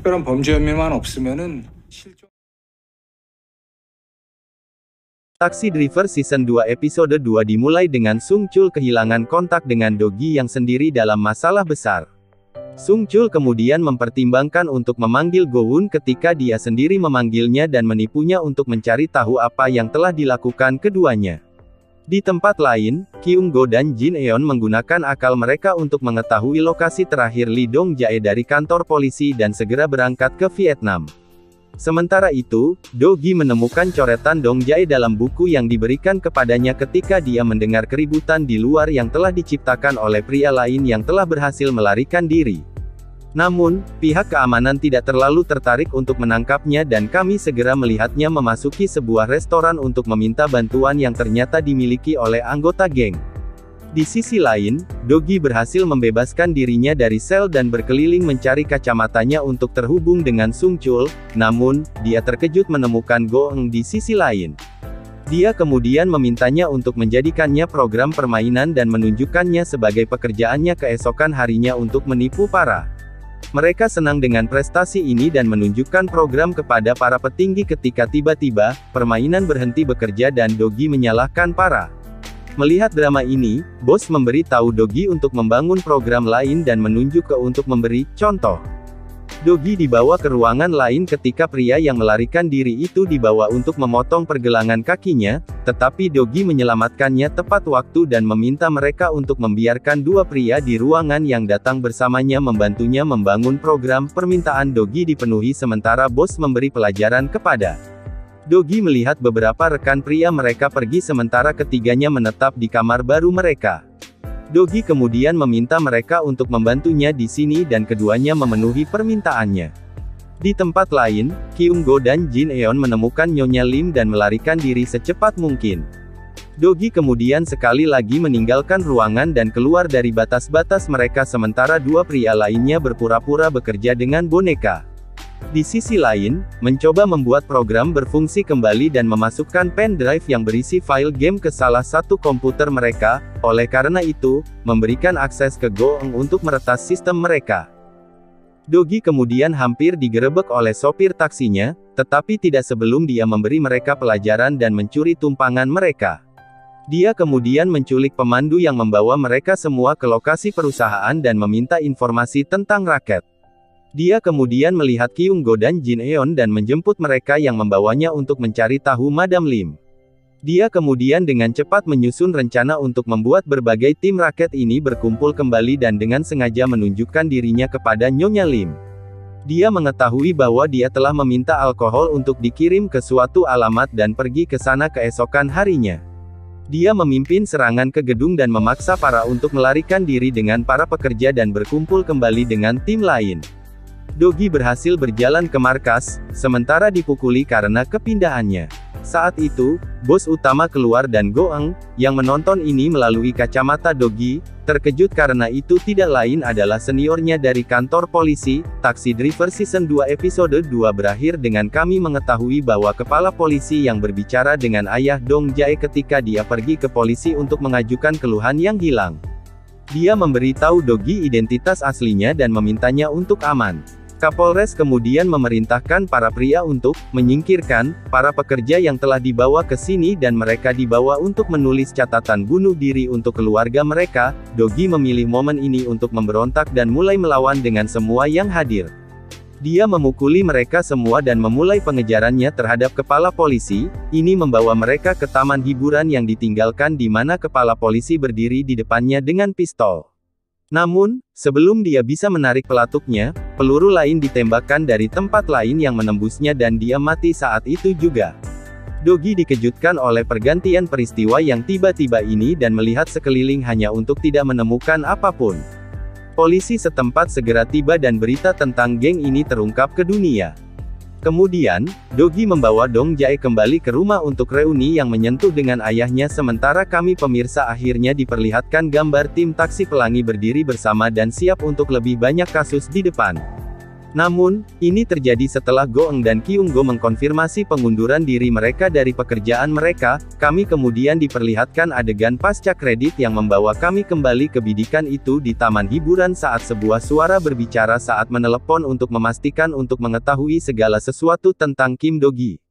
특별한 범죄 혐의만 없으면은 실종. Taxi Driver Season 2 Episode 2 dimulai dengan Sung Chul kehilangan kontak dengan Dogi yang sendiri dalam masalah besar. Sung Chul kemudian mempertimbangkan untuk memanggil Go-won ketika dia sendiri memanggilnya dan menipunya untuk mencari tahu apa yang telah dilakukan keduanya. Di tempat lain, Kyung-go dan Jin Eon menggunakan akal mereka untuk mengetahui lokasi terakhir Lee Dong-jae dari kantor polisi dan segera berangkat ke Vietnam. Sementara itu, Do-gi menemukan coretan Dong-jae dalam buku yang diberikan kepadanya ketika dia mendengar keributan di luar yang telah diciptakan oleh pria lain yang telah berhasil melarikan diri. Namun, pihak keamanan tidak terlalu tertarik untuk menangkapnya dan kami segera melihatnya memasuki sebuah restoran untuk meminta bantuan yang ternyata dimiliki oleh anggota geng. Di sisi lain, Do-gi berhasil membebaskan dirinya dari sel dan berkeliling mencari kacamatanya untuk terhubung dengan Sung Chul, namun, dia terkejut menemukan Go-eun di sisi lain. Dia kemudian memintanya untuk menjadikannya program permainan dan menunjukkannya sebagai pekerjaannya keesokan harinya untuk menipu para. Mereka senang dengan prestasi ini dan menunjukkan program kepada para petinggi ketika tiba-tiba, permainan berhenti bekerja dan Do-gi menyalahkan para. Melihat drama ini, bos memberi tahu Do-gi untuk membangun program lain dan menunjuk ke untuk memberi contoh. Do-gi dibawa ke ruangan lain ketika pria yang melarikan diri itu dibawa untuk memotong pergelangan kakinya, tetapi Do-gi menyelamatkannya tepat waktu dan meminta mereka untuk membiarkan dua pria di ruangan yang datang bersamanya membantunya membangun program. Permintaan Do-gi dipenuhi sementara bos memberi pelajaran kepada Do-gi melihat beberapa rekan pria mereka pergi sementara ketiganya menetap di kamar baru mereka. Do-gi kemudian meminta mereka untuk membantunya di sini dan keduanya memenuhi permintaannya. Di tempat lain, Kyung-go dan Jin Eon menemukan Nyonya Lim dan melarikan diri secepat mungkin. Do-gi kemudian sekali lagi meninggalkan ruangan dan keluar dari batas-batas mereka sementara dua pria lainnya berpura-pura bekerja dengan boneka. Di sisi lain, mencoba membuat program berfungsi kembali dan memasukkan pen drive yang berisi file game ke salah satu komputer mereka, oleh karena itu, memberikan akses ke Go-eun untuk meretas sistem mereka. Do-gi kemudian hampir digerebek oleh sopir taksinya, tetapi tidak sebelum dia memberi mereka pelajaran dan mencuri tumpangan mereka. Dia kemudian menculik pemandu yang membawa mereka semua ke lokasi perusahaan dan meminta informasi tentang raket. Dia kemudian melihat Kyung-go dan Jin Eon dan menjemput mereka yang membawanya untuk mencari tahu Madam Lim. Dia kemudian dengan cepat menyusun rencana untuk membuat berbagai tim raket ini berkumpul kembali dan dengan sengaja menunjukkan dirinya kepada Nyonya Lim. Dia mengetahui bahwa dia telah meminta alkohol untuk dikirim ke suatu alamat dan pergi ke sana keesokan harinya. Dia memimpin serangan ke gedung dan memaksa para untuk melarikan diri dengan para pekerja dan berkumpul kembali dengan tim lain. Do-gi berhasil berjalan ke markas, sementara dipukuli karena kepindahannya. Saat itu, bos utama keluar dan Go-eun, yang menonton ini melalui kacamata Do-gi, terkejut karena itu tidak lain adalah seniornya dari kantor polisi. Taxi Driver Season 2 Episode 2 berakhir dengan kami mengetahui bahwa kepala polisi yang berbicara dengan ayah Dong-jae ketika dia pergi ke polisi untuk mengajukan keluhan yang hilang. Dia memberitahu Do-gi identitas aslinya dan memintanya untuk aman. Kapolres kemudian memerintahkan para pria untuk menyingkirkan para pekerja yang telah dibawa ke sini dan mereka dibawa untuk menulis catatan bunuh diri untuk keluarga mereka. Do-gi memilih momen ini untuk memberontak dan mulai melawan dengan semua yang hadir. Dia memukuli mereka semua dan memulai pengejarannya terhadap kepala polisi. Ini membawa mereka ke taman hiburan yang ditinggalkan di mana kepala polisi berdiri di depannya dengan pistol. Namun, sebelum dia bisa menarik pelatuknya, peluru lain ditembakkan dari tempat lain yang menembusnya dan dia mati saat itu juga. Do-gi dikejutkan oleh pergantian peristiwa yang tiba-tiba ini dan melihat sekeliling hanya untuk tidak menemukan apapun. Polisi setempat segera tiba dan berita tentang geng ini terungkap ke dunia. Kemudian, Do-gi membawa Dong-jae kembali ke rumah untuk reuni yang menyentuh dengan ayahnya sementara kami pemirsa akhirnya diperlihatkan gambar tim taksi pelangi berdiri bersama dan siap untuk lebih banyak kasus di depan. Namun, ini terjadi setelah Go Eun dan Kyung Go mengkonfirmasi pengunduran diri mereka dari pekerjaan mereka. Kami kemudian diperlihatkan adegan pasca kredit yang membawa kami kembali ke bidikan itu di taman hiburan saat sebuah suara berbicara saat menelepon untuk memastikan untuk mengetahui segala sesuatu tentang Kim Do-gi.